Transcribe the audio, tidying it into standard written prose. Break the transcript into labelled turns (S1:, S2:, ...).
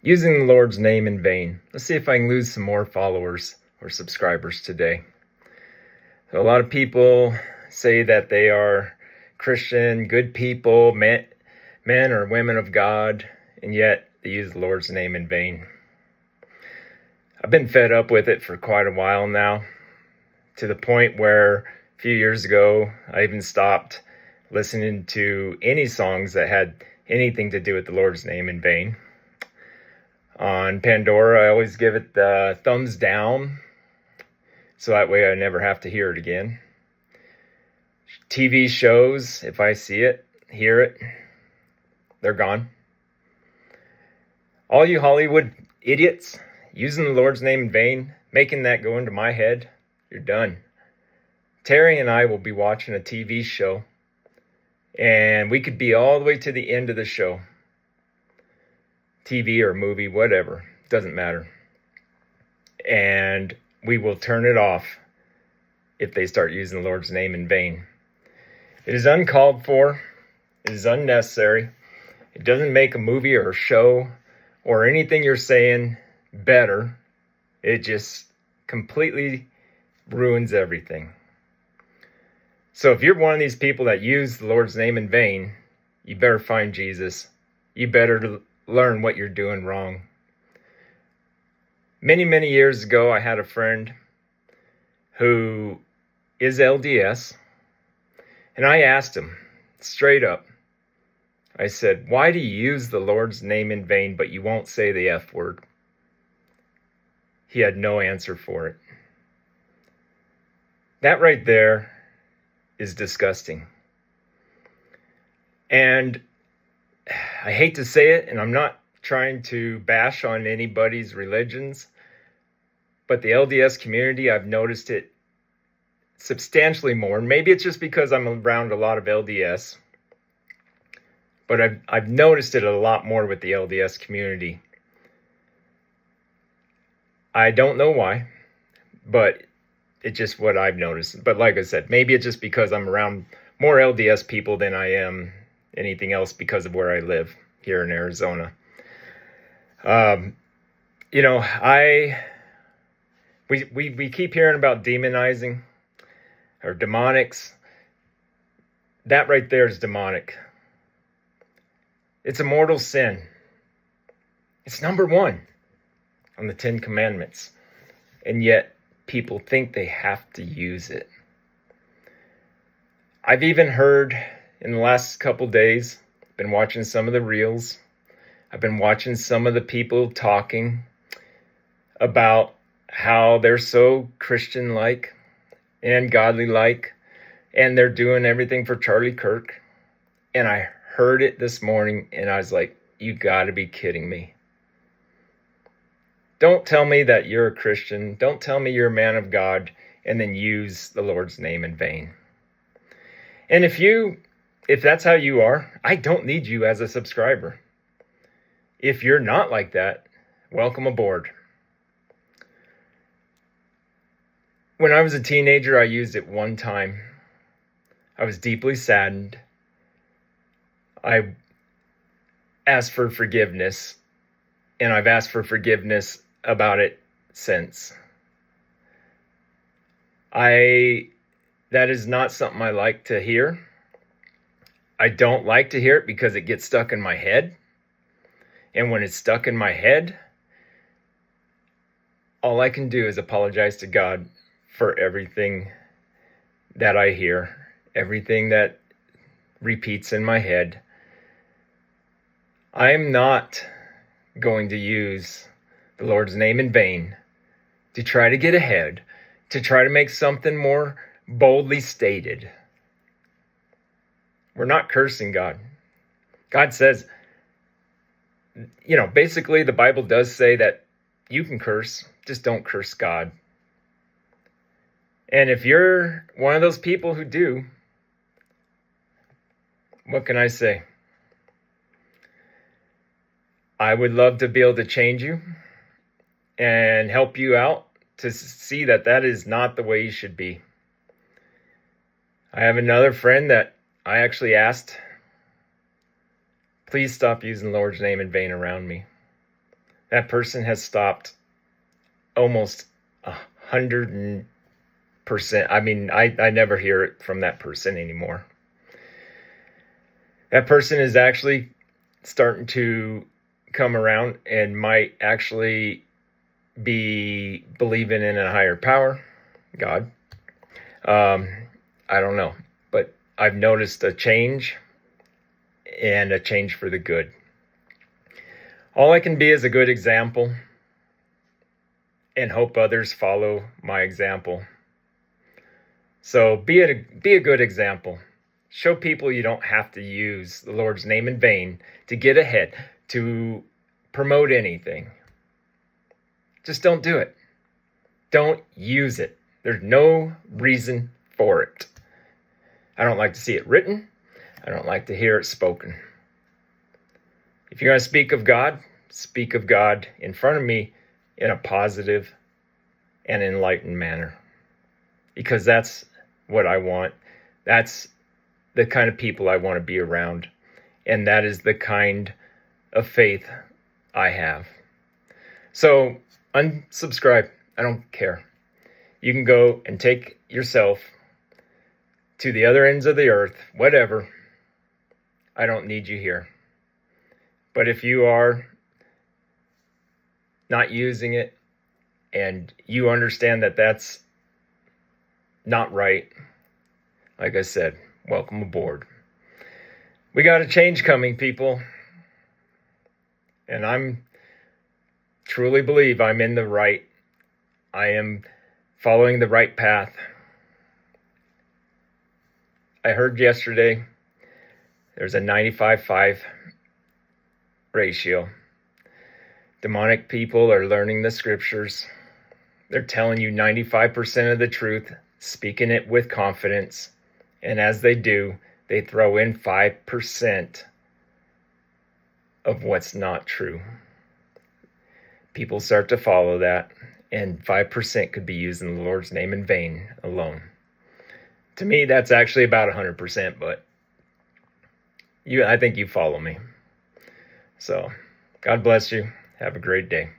S1: Using the Lord's name in vain. Let's see if I can lose some more followers or subscribers today. So a lot of people say that they are Christian, good people, men or women of God, and yet they use the Lord's name in vain. I've been fed up with it for quite a while now, to the point where a few years ago, I even stopped listening to any songs that had anything to do with the Lord's name in vain. On Pandora, I always give it the thumbs down, so that way I never have to hear it again. TV shows, if I see it, hear it, they're gone. All you Hollywood idiots using the Lord's name in vain, making that go into my head, you're done. Terry and I will be watching a TV show, and we could be all the way to the end of the show. TV or movie, whatever, doesn't matter. And we will turn it off if they start using the Lord's name in vain. It is uncalled for. It is unnecessary. It doesn't make a movie or a show or anything you're saying better. It just completely ruins everything. So if you're one of these people that use the Lord's name in vain, you better find Jesus. You better learn what you're doing wrong. Many years ago, I had a friend who is LDS, and I asked him straight up, I said, why do you use the Lord's name in vain, but you won't say the F word? He had no answer for it. That right there is disgusting. And I hate to say it, and I'm not trying to bash on anybody's religions, but the LDS community, I've noticed it substantially more. Maybe it's just because I'm around a lot of LDS, but I've noticed it a lot more with the LDS community. I don't know why, but it's just what I've noticed. But like I said, maybe it's just because I'm around more LDS people than I am anything else because of where I live here in Arizona. We keep hearing about demonizing or demonics. That right there is demonic. It's a mortal sin. It's number 1 on the 10 Commandments. And yet people think they have to use it. I've even heard in the last couple days, been watching some of the reels. I've been watching some of the people talking about how they're so Christian-like and godly-like, and they're doing everything for Charlie Kirk. And I heard it this morning, and I was like, you gotta be kidding me. Don't tell me that you're a Christian. Don't tell me you're a man of God, and then use the Lord's name in vain. And if that's how you are, I don't need you as a subscriber. If you're not like that, welcome aboard. When I was a teenager, I used it one time. I was deeply saddened. I asked for forgiveness, and I've asked for forgiveness about it since. That is not something I like to hear. I don't like to hear it because it gets stuck in my head. And when it's stuck in my head, all I can do is apologize to God for everything that I hear, everything that repeats in my head. I'm not going to use the Lord's name in vain to try to get ahead, to try to make something more boldly stated. We're not cursing God. God says, basically the Bible does say that you can curse, just don't curse God. And if you're one of those people who do, what can I say? I would love to be able to change you and help you out to see that that is not the way you should be. I have another friend that I actually asked, please stop using the Lord's name in vain around me. that person has stopped almost 100%. I mean, I never hear it from that person anymore. That person is actually starting to come around and might actually be believing in a higher power, God. I don't know, but I've noticed a change, and a change for the good. All I can be is a good example and hope others follow my example. So be a good example. Show people you don't have to use the Lord's name in vain to get ahead, to promote anything. Just don't do it. Don't use it. There's no reason for it. I don't like to see it written. I don't like to hear it spoken. If you're going to speak of God in front of me in a positive and enlightened manner. Because that's what I want. That's the kind of people I want to be around. And that is the kind of faith I have. So unsubscribe. I don't care. You can go and take yourself to the other ends of the earth, whatever. I don't need you here. But if you are not using it and you understand that that's not right, like I said, welcome aboard. We got a change coming, people. And I'm truly believe I'm in the right. I am following the right path. I heard yesterday there's a 95-5 ratio. Demonic people are learning the scriptures. They're telling you 95% of the truth, speaking it with confidence. And as they do, they throw in 5% of what's not true. People start to follow that, and 5% could be used in the Lord's name in vain alone. To me, that's actually about 100%, but I think you follow me. So, God bless you. Have a great day.